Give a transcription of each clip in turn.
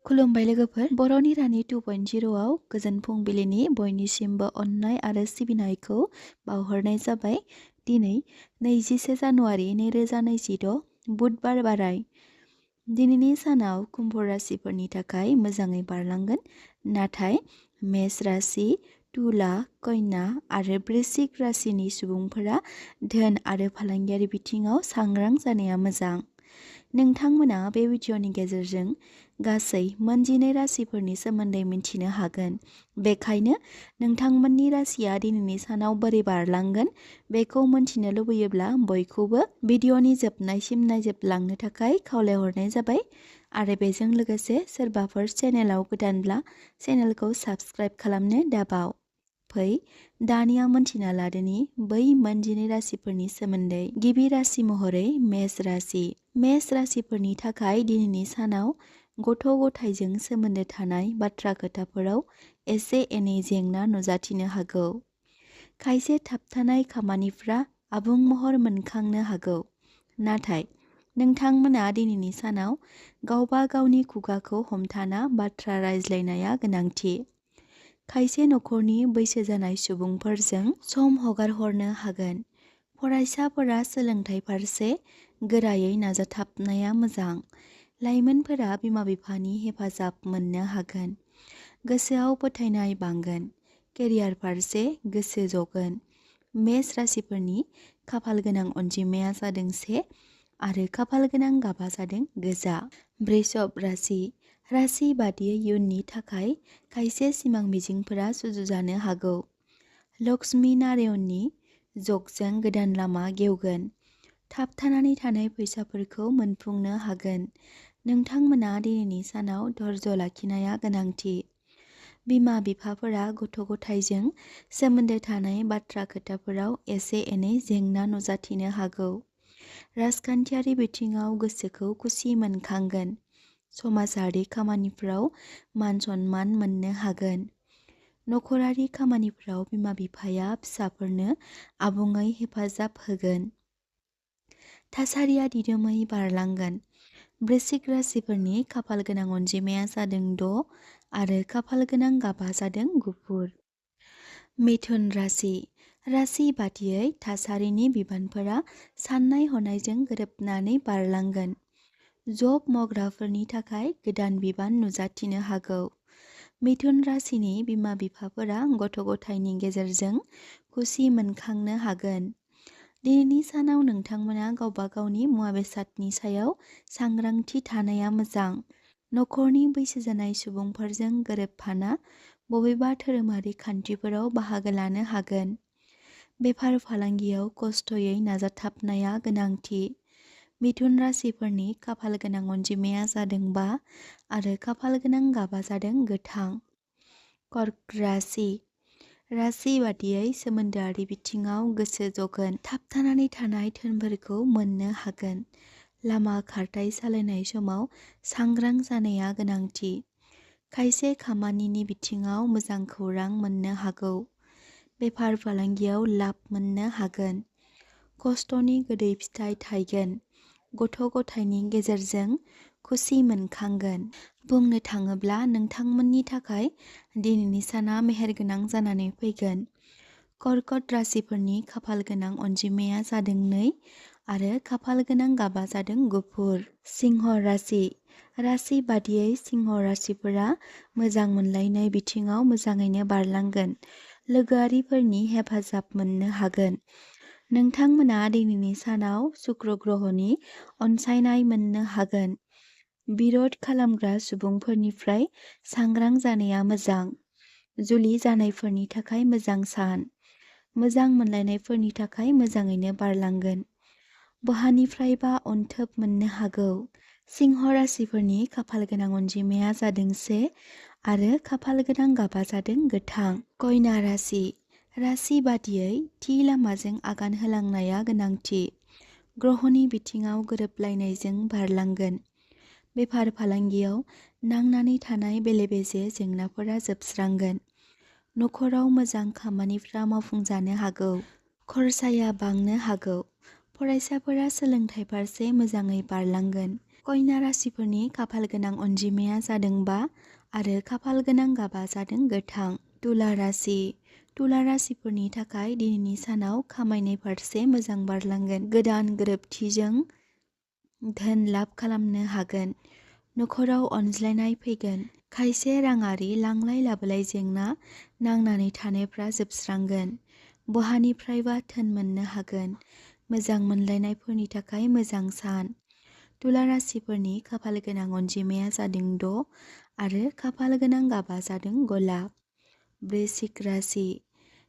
खुलुमबाय लोगोफोर, बर'नि रानि 2.0 आव गोजोन फुंबिलिनि बयनिसिमबो अननाय आरो सिबिनायखौ बावहरनाय जाबाय। दिनै 21 जानुवारि 2026 बुधबार बाराय। दिनैनि सानाव कुम्भ राशिफोरनि थाखाय मोजाङै बारलांगोन, नाथाय मेष राशि, तुला, कन्या आरो वृश्चिक राशिनि सुबुंफोरा धोन आरो फालांगियारि बिथिङाव सांग्रां जानाया मोजां। नोंथांमोना बे भिडिअनि गेजेरजों गासै मोनजिनै राशिफोरनि सोमोन्दै मिथिनो हागोन। बेखायनो नोंथांमोननि राशिया दिनैनि सानाव बोरै बारलांगोन बेखौ मिथिनो लुबैयोब्ला बयखौबो भिडिअनि जोबनायसिम नायजोबलांनो थाखाय खावलायहरनाय जाबाय। आरो बेजों लोगोसे सोरबाफोर चेनेलाव गोदानब्ला चेनेलखौ साबस्क्राइब खालामनो दाबाव। फै दानिया मोनथिना लादोनि बै मोनजिनै राशिफोरनि सोमोन्दै। गिबि राशि महरै मेष राशि। मेष राशिफोरनि थाखाय दिनैनि सानाव गथ' गथायजों सोमोन्दो थानाय बाथ्रा खोथाफोराव एसे एनै जेंना नुजाथिनो हागौ। खायसे थाबथानाय खामानिफ्रा आबुं महर मोनखांनो हागौ, नाथाय नोंथांमोना दिनैनि सानाव गावबा गावनि खुगाखौ हमथाना बाथ्रा रायज्लायनाया गोनांथि। खायसे नखरनि बैसो जानाय सुबुंफोरजों सम हगारहरनो हागोन। फरायसाफोरा सोलोंथाइ फारसे गोरायै नाजाथाबनाया मोजां। लाइमोनफोरा बिमा-बिफानि हेफाजाब मोननो हागोन। गोसोआव फोथायनाय बांगोन। केरियार फारसे गोसो जगोन। मेष राशिफोरनि खाफाल गोनां अनजिमाया जादों 1 आरो खाफाल गोनां गाबा जादों गोजा। वृषभ राशि। राशि बादियै इयुननि थाखाय खायसे सिमां मिजिंफोरा सुजुजानो हागौ। लक्ष्मी नारायणनि जगजों गोदान लामा गेवगोन। थाबथानानै थानाय फैसाफोरखौ मोनफुंनो हागोन। नोंथांमोना दिनैनि सानाव धैर्य लाखिनाया गोनांथि। बिमा-बिफाफोरा गथ' गथायजों सोमोन्दो थानाय बाथ्रा खोथाफोराव एसे एनै जेंना नुजाथिनो हागौ। राजखान्थियारि बिथिङाव गोसोखौ खुसि मोनखांगोन। समाजारि खामानिफ्राव मान सन्मान मोननो हागोन। नखरारि खामानिफ्राव बिमा-बिफाया फिसाफोरनो आबुङै हेफाजाब होगोन। थासारिया दिदोमै बारलांगोन। वृश्चिक राशिफोरनि खाफाल गोनां अनजिमाया जादों 6 आरो खाफाल गोनां गाबा जादों गुफुर। मिथुन राशि। राशि बादियै थासारिनि बिबानफोरा साननाय हनायजों गोरोबनानै बारलांगोन। जब मावग्राफोरनि थाखाय गोदान बिबान नुजाथिनो हागौ। मिथुन राशिनि बिमा-बिफाफोरा गथ' गथायनि गेजेरजों खुसि मोनखांनो हागोन। दिनैनि सानाव नोंथांमोना गावबा गावनि मुवा बेसादनि सायाव सांग्रांथि थानाया मोजां। नखरनि बैसो जानाय सुबुंफोरजों गोरोबफाना बबेबा धोरोमारि खान्थिफोराव बाहागो लानो हागोन। बेफार फालांगियाव खस्थ'यै नाजाथाबनाया गोनांथि। मिथुन राशिफोरनि खाफाल गोनां अनजिमाया जादों 5 आरो खाफाल गोनां गाबा जादों गोथां। कर्क राशि। राशि बादियै सोमोन्दोआरि बिथिङाव गोसो जगोन। थाबथानानै थानाय धोनफोरखौ मोननो हागोन। लामा खारथाय सालायनाय समाव सांग्रां जानाया गोनांथि। खायसे खामानिनि बिथिङाव मोजां खौरां मोननो हागौ। बेफार फालांगियाव लाब मोननो हागोन। खस्थ'नि गोदै फिथाइ थायगोन। गथ' गथायनि गेजेरजों खुसि मोनखांगोन। बुंनो थाङोब्ला नोंथांमोननि थाखाय दिनैनि साना मेहेरगोनां जानानै फैगोन। कर्कट राशिफोरनि खाफाल गोनां अनजिमाया जादों 2 आरो खाफाल गोनां गाबा जादों गुफुर। सिंह राशि। राशि बादियै सिंह राशिफोरा मोजां मोनलायनाय बिथिङाव मोजाङैनो बारलांगोन। लोगोआरिफोरनि हेफाजाब मोननो हागोन। नोंथांमोना दिनैनि सानाव शुक्र ग्रहनि अनसायनाय मोननो हागोन। बिरद खालामग्रा सुबुंफोरनिफ्राय सांग्रां जानाया मोजां। जुलि जानायफोरनि थाखाय मोजां सान। मोजां मोनलायनायफोरनि थाखाय मोजाङैनो बारलांगोन। बहानिफ्रायबा अनथोब मोननो हागौ। सिंह राशिफोरनि खाफाल गोनां अनजिमाया जादों 1 आरो खाफाल गोनां गाबा जादों गोथां। कन्या राशि। राशि बादियै थि लामाजों आगान होलांनाया गोनांथि। ग्रहनि बिथिङाव गोरोबलायनायजों बारलांगोन। बेफार फालांगियाव नांनानै थानाय बेले-बेजे जेंनाफोरा जोबस्रांगोन। नखराव मोजां खामानिफ्रा मावफुंजानो हागौ। खरसाया बांनो हागौ। फरायसाफोरा सोलोंथाइ फारसे मोजाङै बारलांगोन। कन्या राशिफोरनि खाफाल गोनां अनजिमाया जादों 5 आरो खाफाल गोनां गाबा जादों गोथां। तुला राशि। तुला राशिफोरनि थाखाय दिनैनि सानाव खामायनाय फारसे मोजां बारलांगोन। गोदान गोरोबथिजों धोन लाभ खालामनो हागोन। नखराव अनज्लायनाय फैगोन। खायसे राङारि लांलाय लाबोलाय जेंना नांनानै थानायफ्रा जोबस्रांगोन। बहानिफ्रायबा धोन मोननो हागोन। मोजां मोनलायनायफोरनि थाखाय मोजां सान। तुला राशिफोरनि खाफाल गोनां अनजिमाया जादों 6 आरो खाफाल गोनां गाबा जादों गलाब। वृश्चिक राशि।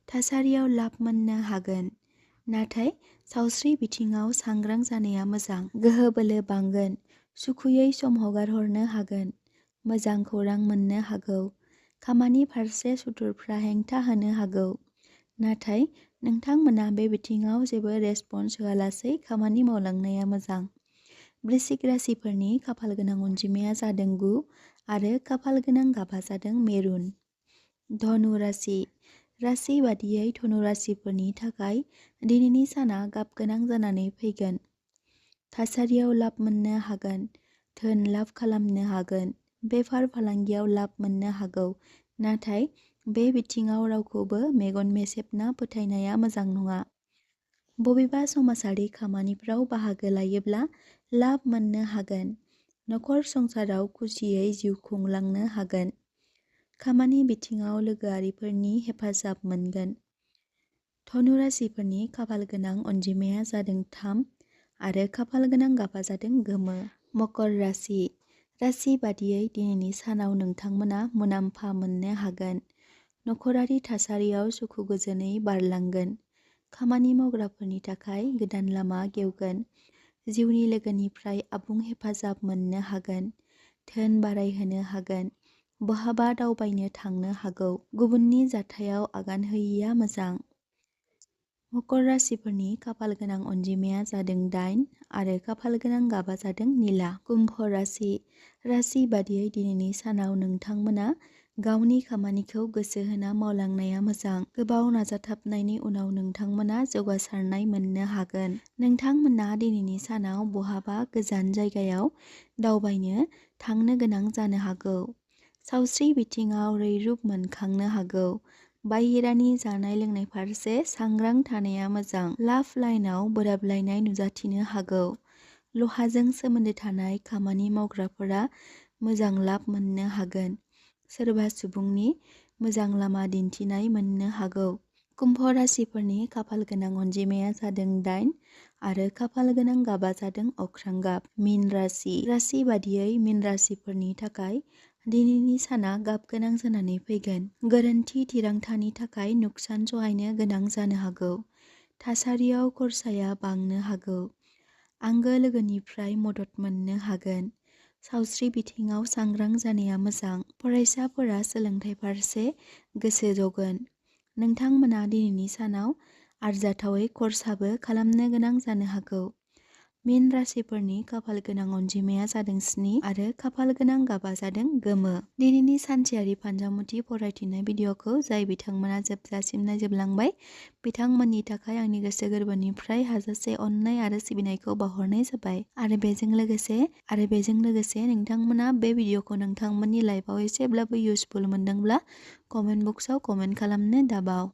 थासारियाव लाब मोननो हागोन। नाथाय सावस्रि बिथिङाव सांग्रां जानाया मोजां। गोहो बोलो बांगोन। सुखुयै सम हगारहरनो हागोन। मोजां खौरां मोननो हागौ। खामानि फारसे सुथुरफ्रा हेंथा होनो हागौ। नाथाय नोंथांमोना बे बिथिङाव जेबो रेसपन्स होआलासै खामानि मावलांनाया मोजां। वृश्चिक राशिफोरनि खाफाल गोनां अनजिमाया जादों 9 आरो खाफाल गोनां गाबा जादों मेरुन। धनु राशि। राशि बादियै धनु राशिफोरनि थाखाय दिनैनि साना गाब गोनां जानानै फैगोन। थासारियाव लाब मोननो हागोन। धोन लाभ खालामनो हागोन। बेफार फालांगियाव लाब मोननो हागौ। नाथाय बे बिथिङाव रावखौबो मेगन मेसेबना फोथायनाया मोजां नङा। बबेबा समाजारि खामानिफ्राव बाहागो लायोब्ला लाब मोननो हागोन। नखर संसाराव खुसियै जिउ खुंलांनो हागोन। खामानि बिथिङाव लोगोआरिफोरनि हेफाजाब मोनगोन। धनु राशिफोरनि खाफाल गोनां अनजिमाया जादों 3 आरो खाफाल गोनां गाबा जादों गोमो। मकर राशि। राशि बादियै दिनैनि सानाव नोंथांमोना मुलाम्फा मोननो हागोन। नखरारि थासारियाव सुखु गोजोनै बारलांगोन। खामानि मावग्राफोरनि थाखाय गोदान लामा गेवगोन। जिउनि लोगोनिफ्राय आबुं हेफाजाब मोननो हागोन। धोन बारायहोनो हागोन। बहाबा दावबायनो थांनो हागौ। गुबुननि जाथायाव आगान होयिया मोजां। मकर राशिफोरनि खाफाल गोनां अनजिमाया जादों 8 आरो खाफाल गोनां गाबा जादों निला। कुम्भ राशि। राशि बादियै दिनैनि सानाव नोंथांमोना गावनि खामानिखौ गोसो होना मावलांनाया मोजां। गोबाव नाजाथाबनायनि उनाव नोंथांमोना जौगासारनाय मोननो हागोन। नोंथांमोना दिनैनि सानाव बहाबा गोजान जायगायाव दावबायनो थांनो गोनां जानो हागौ। सावस्रि बिथिङाव रैरुब मोनखांनो हागौ। बाहेरानि जानाय लोंनाय फारसे सांग्रां थानाया मोजां। लाभ लाइनाव बोराबलायनाय नुजाथिनो हागौ। लहाजों सोमोन्दो थानाय खामानि मावग्राफोरा मोजां लाब मोननो हागोन। सोरबा सुबुंनि मोजां लामा दिन्थिनाय मोननो हागौ। कुम्भ राशिफोरनि खाफाल गोनां अनजिमाया जादों 8 आरो खाफाल गोनां गाबा जादों अख्रां गाब। मीन राशि। राशि बादियै मीन राशिफोरनि थाखाय दिनैनि साना गाब गोनां जानानै फैगोन। गोरोन्थि थिरांथानि थाखाय नुकसान सहायनो गोनां जानो हागौ। थासारियाव खरसाया बांनो हागौ। आंगो लोगोनिफ्राय मदद मोननो हागोन। सावस्रि बिथिङाव सांग्रां जानाया मोजां। फरायसाफोरा सोलोंथाइ फारसे गोसो जगोन। नोंथांमोना दिनैनि सानाव आरजाथावै खरसाबो खालामनो गोनां जानो हागौ। मीन राशिफोरनि खाफाल गोनां अनजिमाया जादों 7 आरो खाफाल गोनां गाबा जादों गोमो। दिनैनि सानसेयारि फानजामुथि फरायथिनाय भिडिअखौ जाय बिथांमोना जोबजासिम नायजोबलांबाय बिथांमोननि थाखाय आंनि गोसो गोरबोनिफ्राय हाजासे अननाय आरो सिबिनायखौ बावहरनाय जाबाय। आरो बेजों लोगोसे नोंथांमोना बे भिडिअखौ नोंथांमोननि लाइफआव एसेब्लाबो इउजफुल मोनदोंब्ला कमेन्ट बक्सआव कमेन्ट खालामनो दाबाव।